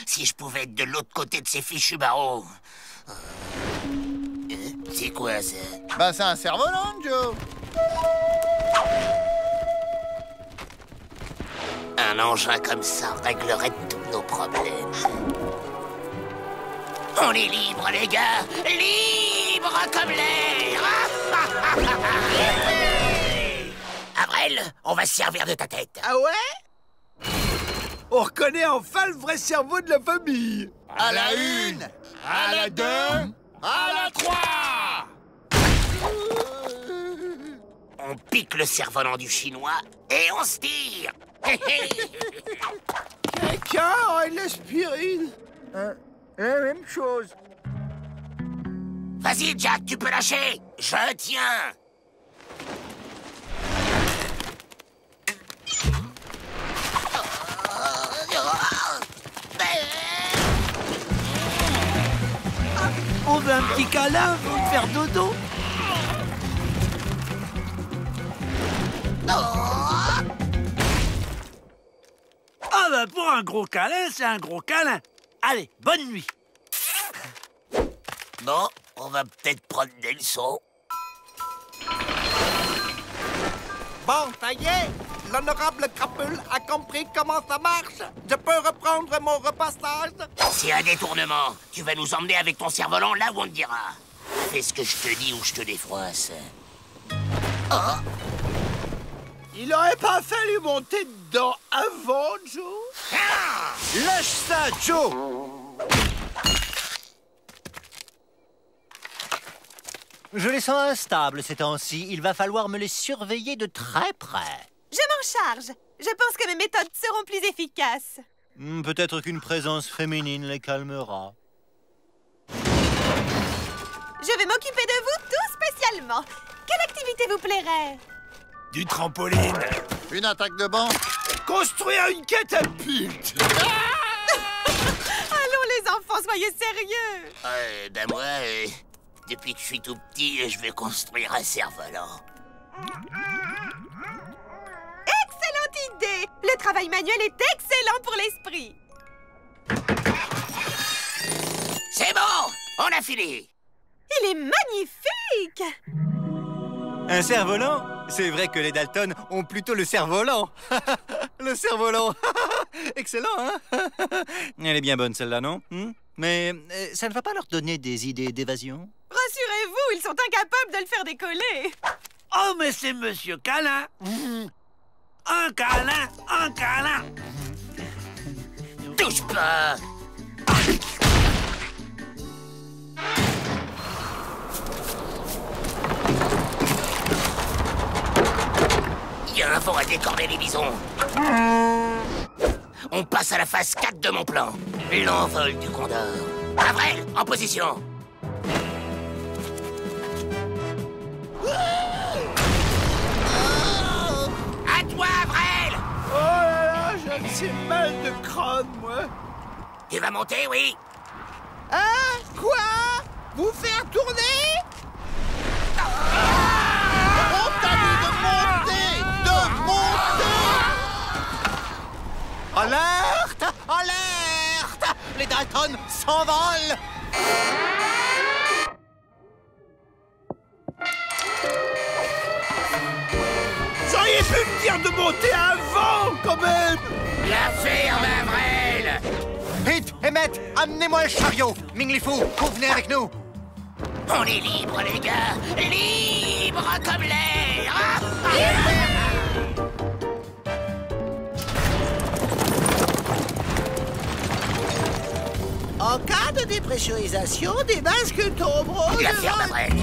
si je pouvais être de l'autre côté de ces fichus barreaux. C'est quoi, ça? Bah, c'est un cerf-volant, Joe. Un engin comme ça réglerait tous nos problèmes. On est libre, les gars. Libre comme l'air. Avril, on va se servir de ta tête. Ah ouais? On reconnaît enfin le vrai cerveau de la famille. À la 1, à la 2, à la 3. On pique le cerf-volant du chinois et on se tire. Quelqu'un aurait de l'aspirine? La même chose. Vas-y, Jack, tu peux lâcher. Je tiens. On veut un petit câlin pour me faire dodo. Ah bah pour un gros câlin, c'est un gros câlin. Allez, bonne nuit. Bon, on va peut-être prendre des leçons. Bon, ça y est, l'honorable Crapule a compris comment ça marche. Je peux reprendre mon repassage. C'est un détournement. Tu vas nous emmener avec ton cerf-volant là où on te dira. Fais ce que je te dis ou je te défroisse. Oh. Il aurait pas fallu monter dedans avant, Joe? Ah! Lâche ça, Joe! Je les sens instables ces temps-ci. Il va falloir me les surveiller de très près. Je m'en charge. Je pense que mes méthodes seront plus efficaces. Peut-être qu'une présence féminine les calmera. Je vais m'occuper de vous tout spécialement. Quelle activité vous plairait? Du trampoline. Une attaque de banc. Construire une catapulte. Allons les enfants, soyez sérieux. Ben moi, depuis que je suis tout petit, je vais construire un cerf-volant. Excellente idée. Le travail manuel est excellent pour l'esprit. C'est bon, on a fini. Il est magnifique. Un cerf-volant? C'est vrai que les Dalton ont plutôt le cerf-volant. Le cerf-volant. Excellent, hein? Elle est bien bonne, celle-là, non? Mais ça ne va pas leur donner des idées d'évasion? Rassurez-vous, ils sont incapables de le faire décoller. Oh, mais c'est Monsieur Câlin. Un câlin, un câlin. Touche pas. Il y a un vent à décorner les bisons. On passe à la phase 4 de mon plan. L'envol du Condor. Avril, en position. À toi, Avril. Oh là là, j'ai un petit mal de crâne, moi. Tu vas monter, oui? Hein? Quoi? Vous faire tourner? On t'a dit de monter! De monter! Alerte! Alerte! Les Dalton s'envolent! Vous auriez pu me dire de monter avant, quand même. La ferme, Avril. Pete, Emmett, amenez-moi le chariot! Minglifu, vous venez avec nous! On est libre, les gars. Libre comme l'air. En cas de dépressurisation, des masques tomberont. La ferme, Avril.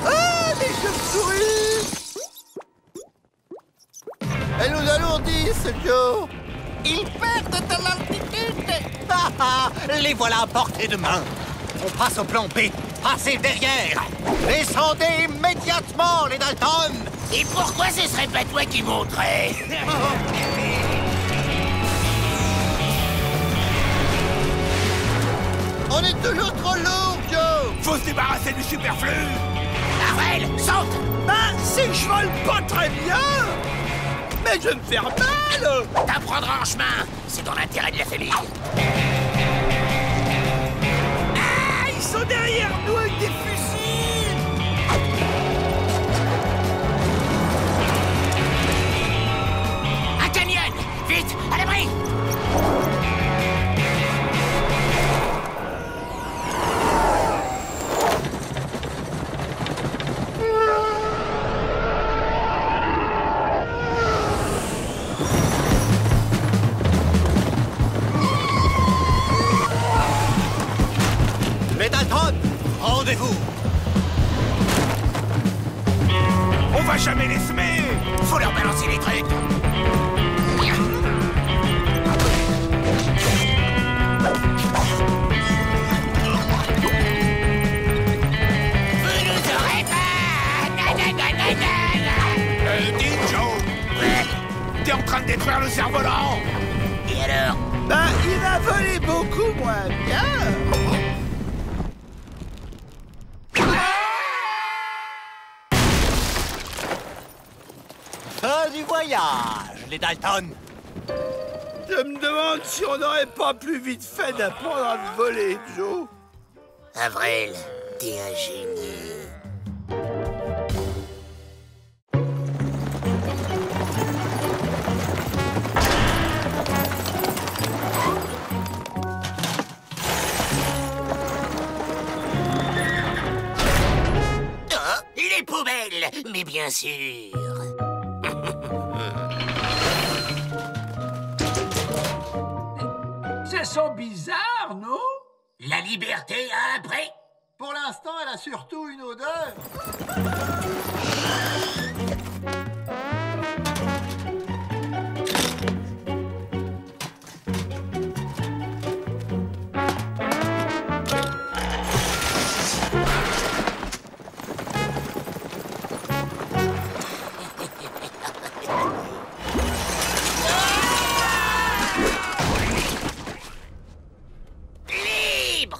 Ah, les chauves-souris! Elles nous alourdissent, Joe. Ils perdent de l'altitude. Ah ah! Les voilà à portée de main! On passe au plan B! Passez derrière! Descendez immédiatement, les Dalton! Et pourquoi ce serait pas toi qui monterais? On est toujours trop lourd, Joe. Faut se débarrasser du superflu. Avril, saute. Ah, c'est que je vole pas très bien. Mais je vais me faire mal! T'apprendras en chemin. C'est dans l'intérêt de la famille. Ah, ils sont derrière nous avec des fusils! Un canyon! Vite, à l'abri! Les Dalton, rendez-vous. On va jamais les semer! Faut leur balancer les trucs. Vous nous aurez pas! Dis, Joe, Ouais. t'es en train de détruire le cerf-volant! Et alors? Ben, il va voler beaucoup moins bien! Fin du voyage, les Dalton. Je me demande si on n'aurait pas plus vite fait d'apprendre à voler, Joe. Avril, t'es un génie. Oh, les poubelles, mais bien sûr. Ça sent bizarre, non? La liberté a un prix. Pour l'instant, elle a surtout une odeur. Libre.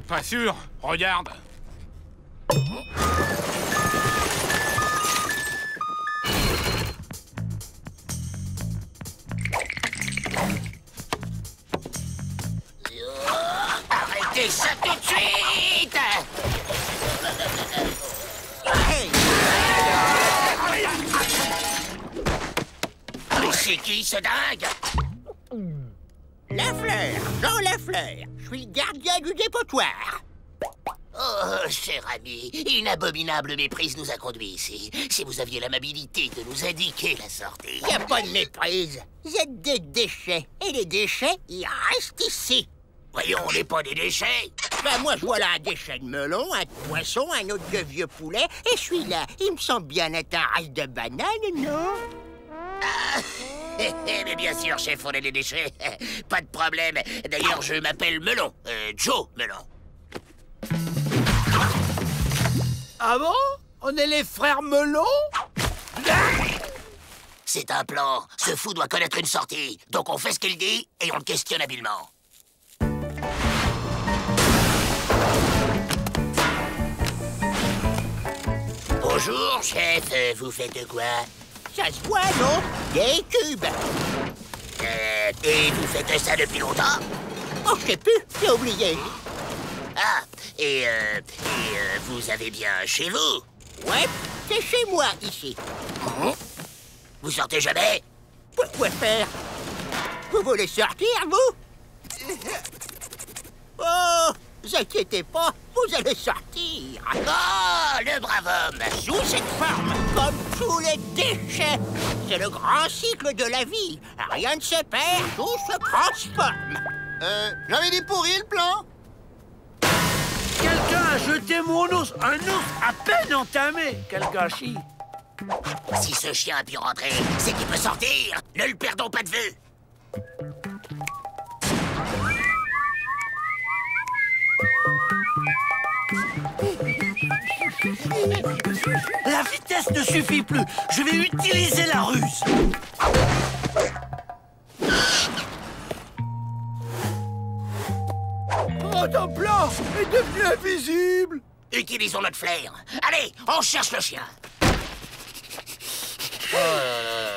Pas sûr. Regarde. Arrêtez ça tout de suite. Mais c'est qui ce dingue? Lafleur, Jean Lafleur. Je suis le gardien du dépotoir. Oh, cher ami, une abominable méprise nous a conduits ici. Si vous aviez l'amabilité de nous indiquer la sortie... Y a pas de méprise. Vous êtes des déchets. Et les déchets, ils restent ici. Voyons, on n'est pas des déchets. Ben moi, je vois là un déchet de melon, un de poisson, un autre de vieux poulet. Et celui-là, il me semble bien être un reste de banane, non? Mais bien sûr, chef, on est des déchets. Pas de problème. D'ailleurs, je m'appelle Melon. Joe Melon. Ah bon? On est les frères Melon? C'est un plan. Ce fou doit connaître une sortie. Donc on fait ce qu'il dit et on le questionne habilement. Bonjour, chef. Vous faites quoi? Ça se voit, non? Des cubes. Et vous faites ça depuis longtemps? Oh, je sais plus, j'ai oublié. Ah, et vous avez bien chez vous? Ouais, c'est chez moi, ici. Vous sortez jamais? Pourquoi faire? Vous voulez sortir, vous? Oh, vous inquiétez pas, vous allez sortir. Oh, le brave homme! Sous cette forme, comme tous les déchets. C'est le grand cycle de la vie. Rien ne se perd, tout se transforme. J'avais dit pourri le plan. Quelqu'un a jeté mon ours. Un ours à peine entamé. Quel gâchis. Si ce chien a pu rentrer, c'est qu'il peut sortir. Ne le perdons pas de vue. La vitesse ne suffit plus. Je vais utiliser la ruse. Oh, ton plan est devenu invisible. Utilisons notre flair. Allez, on cherche le chien. Oh là là.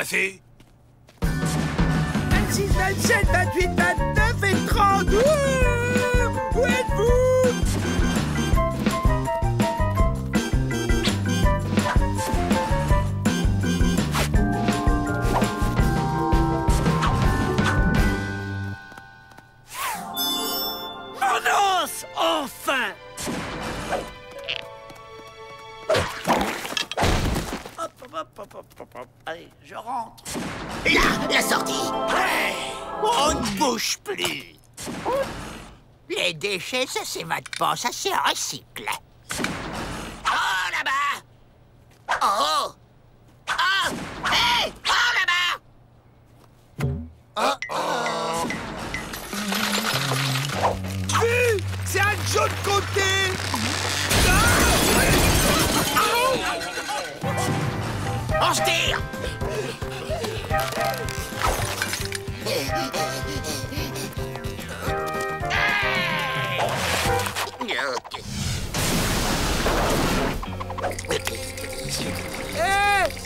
passé? 26, 27, 28, 29 et 30. Où êtes-vous? Mon os! Enfin! Hop. Allez, je rentre. Là, la sortie. On ne bouge plus. Les déchets, ça s'évade pas, ça se recycle. Oh, là-bas. Oh. Oh. Hé. Oh, là-bas. C'est un Joe de côté. On se tire.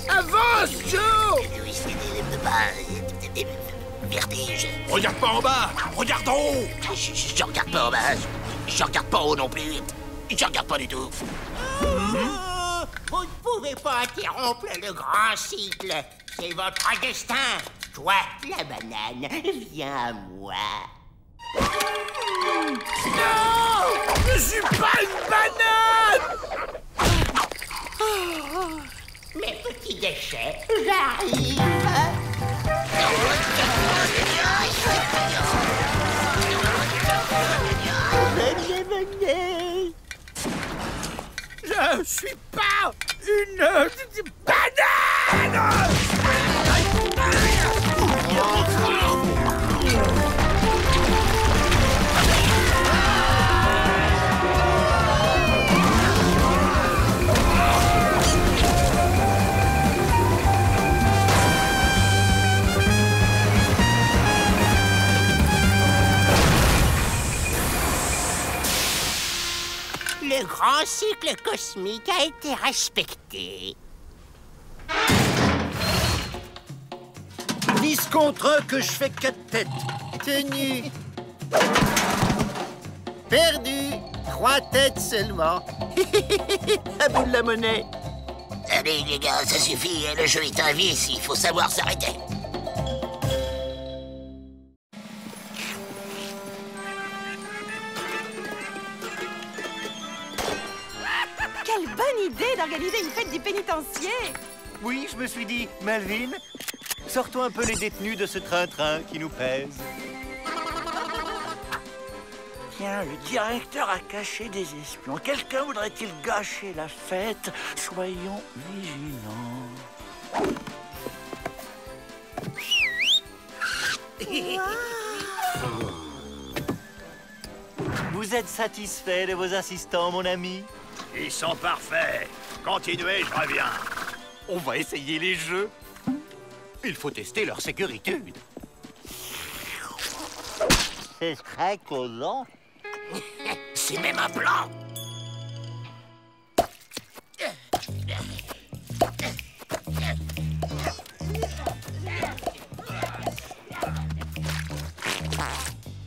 Avance, Joe. Vertige. Regarde pas en bas! Regarde en haut! Je regarde pas en bas. Je regarde pas en haut non plus. Je regarde pas du tout. Vous ne pouvez pas interrompre le grand cycle. C'est votre destin. Toi, la banane, viens à moi. Non, je suis pas une banane. Mes petits déchets, j'arrive. Venez. Je suis pas une banane. Le grand cycle cosmique a été respecté. Mise contre que je fais 4 têtes. Tenu. Perdu. 3 têtes seulement. À bout de la monnaie. Allez, les gars, ça suffit. Le jeu est un vice. Il faut savoir s'arrêter. Quelle bonne idée d'organiser une fête du pénitencier! Oui, je me suis dit, Melvin, sortons un peu les détenus de ce train-train qui nous pèse. Tiens, le directeur a caché des espions. Quelqu'un voudrait-il gâcher la fête? Soyons vigilants. Vous êtes satisfait de vos assistants, mon ami? Ils sont parfaits. Continuez, je reviens. On va essayer les jeux. Il faut tester leur sécurité. C'est très collant. C'est même un plan.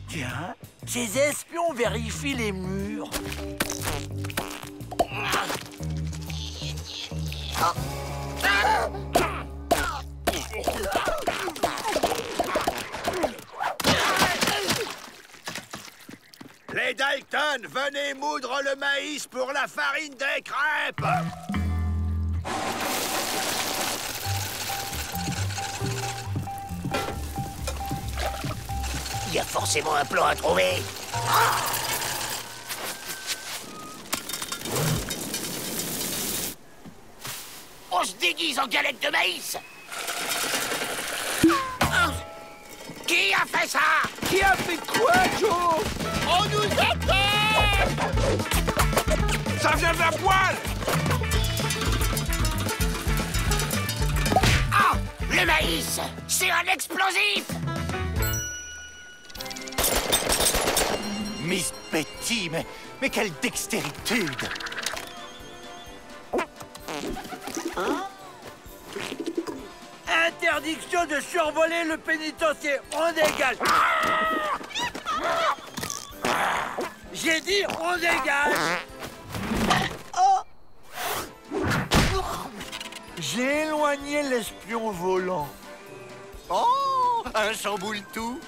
Tiens, ces espions vérifient les murs. Les Dalton, venez moudre le maïs pour la farine des crêpes. Il y a forcément un plan à trouver. On se déguise en galette de maïs. Qui a fait ça? Qui a fait quoi, Joe? On nous attaque! Ça vient de la poêle! Ah! Le maïs! C'est un explosif! Miss Betty, mais quelle dextéritude! Interdit Interdiction de survoler le pénitencier. On dégage. J'ai dit on dégage. Oh. J'ai éloigné l'espion volant. Oh, un chamboule-tout.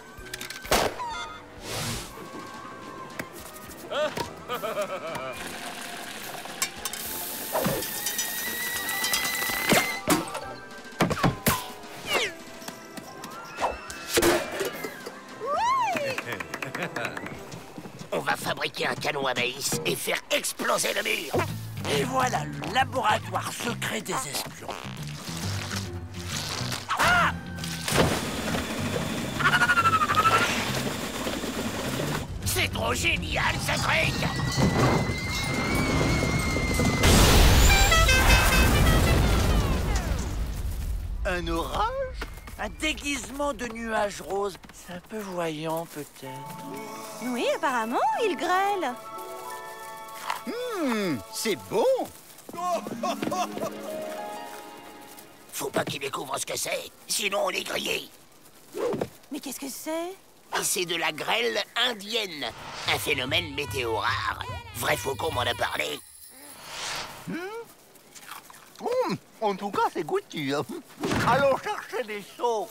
On va fabriquer un canon à maïs et faire exploser le mur. Et voilà le laboratoire secret des espions. Ah! C'est trop génial, ce truc! Un orage? Un déguisement de nuages roses. C'est un peu voyant, peut-être. Oui, apparemment, il grêle. C'est bon. Faut pas qu'il découvre ce que c'est, sinon on est grillé. Mais qu'est-ce que c'est? Et c'est de la grêle indienne, un phénomène météo rare. Vrai faucon m'en a parlé. En tout cas, c'est goûtu. Allons chercher des seaux.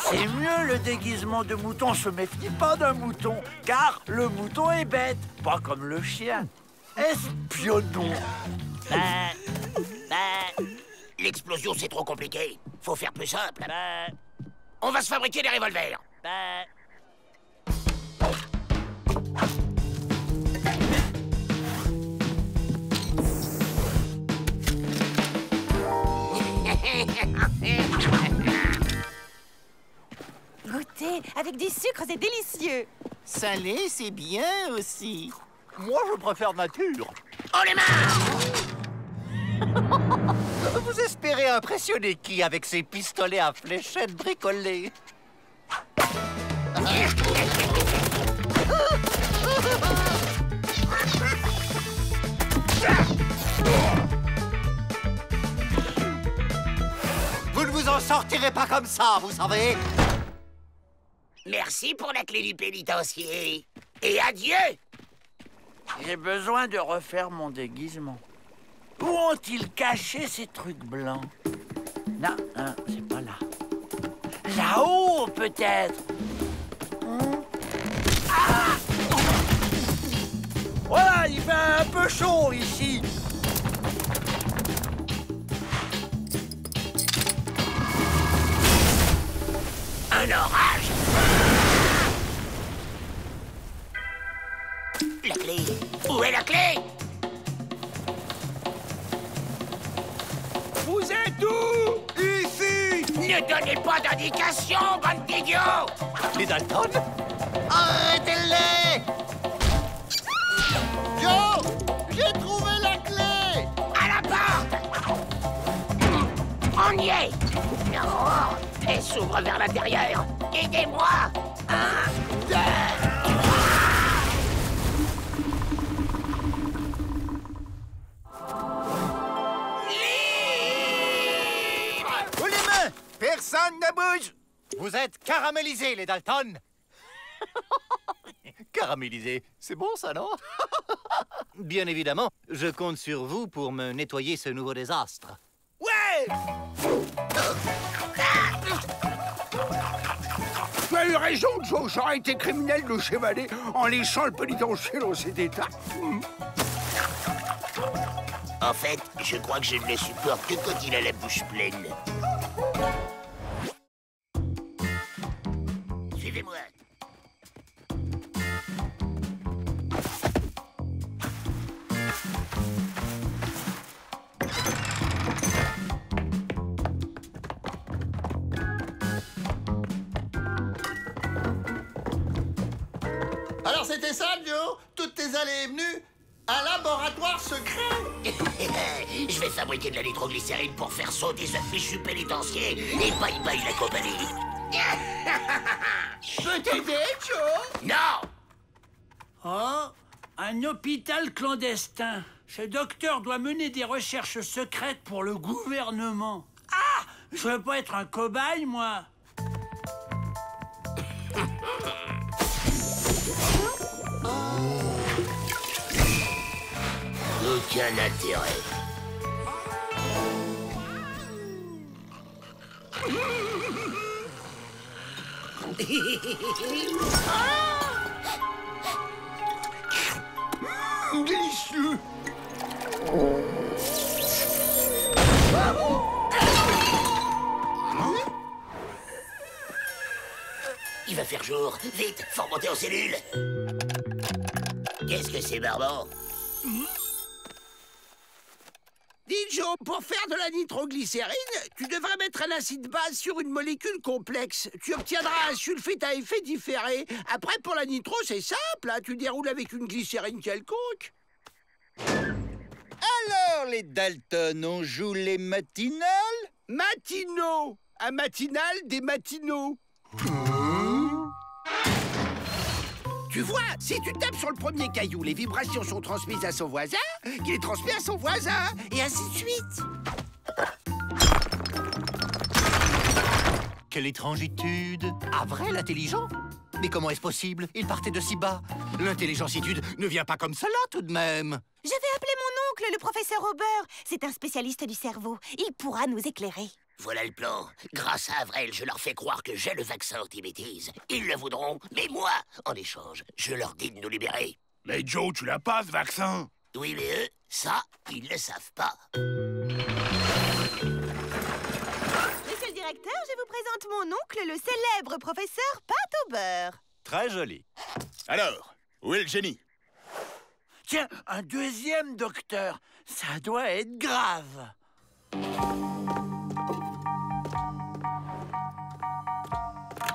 C'est mieux le déguisement de mouton. Se méfie pas d'un mouton, car le mouton est bête, pas comme le chien. Espionnons. L'explosion, c'est trop compliqué. Faut faire plus simple. On va se fabriquer des revolvers. Goûtez, avec du sucre, c'est délicieux. Salé, c'est bien aussi. Moi, je préfère nature. Oh les mains! Vous espérez impressionner qui avec ces pistolets à fléchettes bricolés? Vous ne vous en sortirez pas comme ça, vous savez. Merci pour la clé du pénitencier. Et adieu! J'ai besoin de refaire mon déguisement. Où ont-ils caché ces trucs blancs? Non, hein, c'est pas là. Là-haut, peut-être. Ah! Voilà, il fait un peu chaud ici. Un orage! La clé! Où est la clé? Vous êtes où? Ici! Ne donnez pas d'indication, bande d'idiots! Les Dalton? Arrêtez-les! Joe! J'ai trouvé la clé! À la porte! On y est! Non! Elle s'ouvre vers l'intérieur! Aidez-moi! 1, 2... Les mains! Personne ne bouge! Vous êtes caramélisés, les Dalton. Caramélisés, c'est bon ça, non? Bien évidemment, je compte sur vous pour me nettoyer ce nouveau désastre. Ouais! Tu as eu raison, Joe. Ça aurait été criminel de chevaler en laissant le pénitencier dans cet état. En fait, je crois que je ne le supporte que quand il a la bouche pleine. Suivez-moi. Alors c'était ça, Joe? Toutes tes allées et venues? Un laboratoire secret? Je vais fabriquer de la nitroglycérine pour faire sauter ce fichu pénitencier et bye-bye la compagnie. Je peux t'aider, Joe? Non! Oh, un hôpital clandestin. Ce docteur doit mener des recherches secrètes pour le gouvernement. Ah! Je veux pas être un cobaye, moi. Aucun intérêt. Délicieux. Il va faire jour. Vite, faut remonter en cellule. Qu'est-ce que c'est, Barbant? Dis, Joe, pour faire de la nitroglycérine, tu devrais mettre un acide base sur une molécule complexe. Tu obtiendras un sulfite à effet différé. Après, pour la nitro, c'est simple, hein, tu déroules avec une glycérine quelconque. Alors, les Dalton, on joue les matinales? Matinaux. Un matinal des matinaux. Tu vois, si tu tapes sur le premier caillou, les vibrations sont transmises à son voisin, qui les transmet à son voisin, et ainsi de suite. Quelle étrange étude! Ah, vrai, l'intelligent? Mais comment est-ce possible? Il partait de si bas. L'intelligentitude ne vient pas comme cela, tout de même. Je vais appeler mon oncle, le professeur Robert. C'est un spécialiste du cerveau. Il pourra nous éclairer. Voilà le plan. Grâce à Avril, je leur fais croire que j'ai le vaccin anti-bêtise. Ils le voudront, mais moi, en échange, je leur dis de nous libérer. Mais Joe, tu l'as pas, ce vaccin? Oui, mais eux, ça, ils le savent pas. Monsieur le directeur, je vous présente mon oncle, le célèbre professeur Pâte au beurre. Très joli. Alors, où est le génie? Tiens, un deuxième docteur. Ça doit être grave.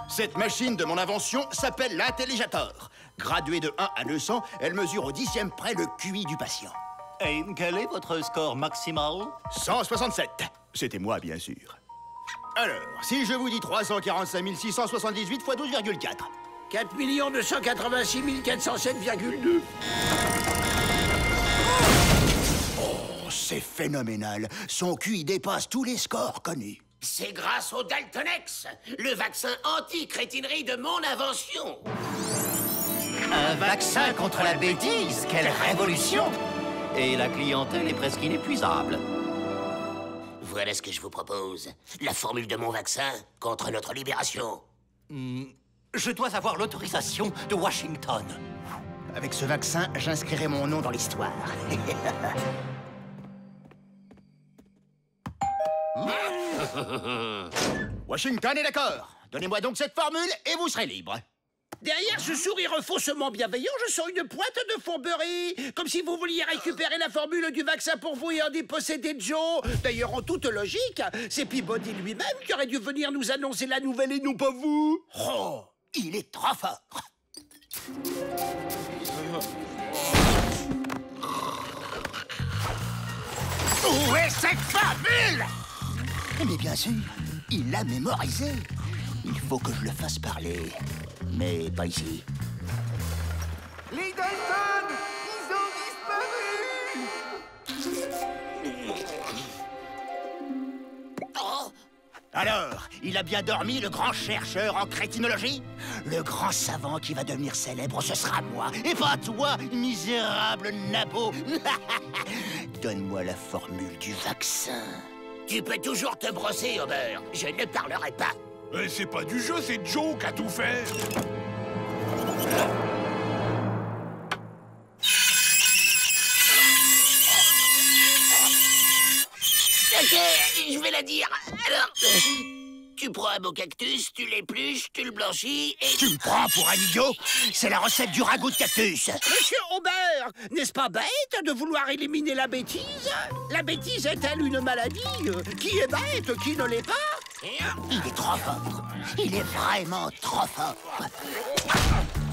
Cette machine de mon invention s'appelle l'intelligator. Graduée de 1 à 200, elle mesure au 10e près le QI du patient. Et quel est votre score maximal? 167. C'était moi, bien sûr. Alors, si je vous dis 345 678 x 12,4. 4 286 407,2. Oh, c'est phénoménal. Son QI dépasse tous les scores connus. C'est grâce au Daltonex, le vaccin anti-crétinerie de mon invention. Un vaccin contre la bêtise? Quelle révolution! Et la clientèle est presque inépuisable. Voilà ce que je vous propose. La formule de mon vaccin contre notre libération. Je dois avoir l'autorisation de Washington. Avec ce vaccin, j'inscrirai mon nom dans l'histoire. Washington est d'accord. Donnez-moi donc cette formule et vous serez libre. Derrière ce sourire faussement bienveillant, je sens une pointe de fourberie. Comme si vous vouliez récupérer la formule du vaccin pour vous et en déposséder Joe. D'ailleurs, en toute logique, c'est Peabody lui-même qui aurait dû venir nous annoncer la nouvelle et non pas vous. Oh, il est trop fort. Où est cette formule? Mais bien sûr, il l'a mémorisé. Il faut que je le fasse parler. Mais pas ici. Les Dalton, ils ont disparu. Oh! Alors, il a bien dormi, le grand chercheur en crétinologie? Le grand savant qui va devenir célèbre, ce sera moi, et pas toi, misérable nabo. Donne-moi la formule du vaccin. Tu peux toujours te brosser, Homer. Je ne parlerai pas. C'est pas du jeu, c'est Joe qui a tout fait. Ok, je vais la dire. Alors, tu prends un beau cactus, tu l'épluches, tu le blanchis et... Tu me prends pour un idiot? C'est la recette du ragoût de cactus. Monsieur Aubert, n'est-ce pas bête de vouloir éliminer la bêtise? La bêtise est-elle une maladie? Qui est bête, qui ne l'est pas? Il est trop fort. Il est vraiment trop fort.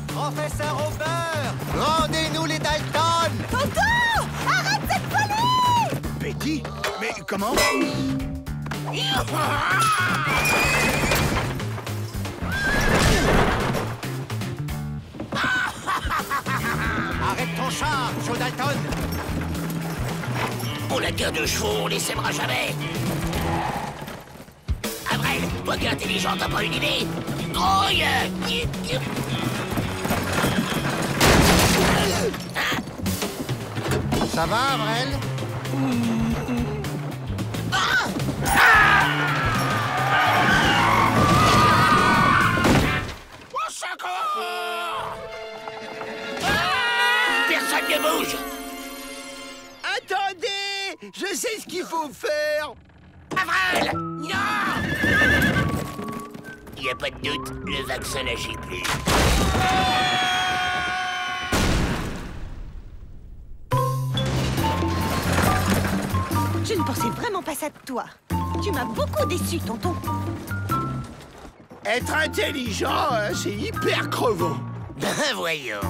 Professeur Robert, rendez-nous les Dalton! Tonton! Arrête cette folie! Betty? Mais comment? Arrête ton char, Joe Dalton! On n'a qu'un deux chevaux, on les sèmera jamais. Avril, toi qui es intelligent, t'as pas une idée? Grouille! Ça va, Avril? Au secours! Personne ne bouge! Attendez! Je sais ce qu'il faut faire! Avril! Non! Y a pas de doute, le vaccin n'agit plus. Je ne pensais vraiment pas ça de toi. Tu m'as beaucoup déçu, tonton. Être intelligent, hein, c'est hyper crevant. Ben voyons.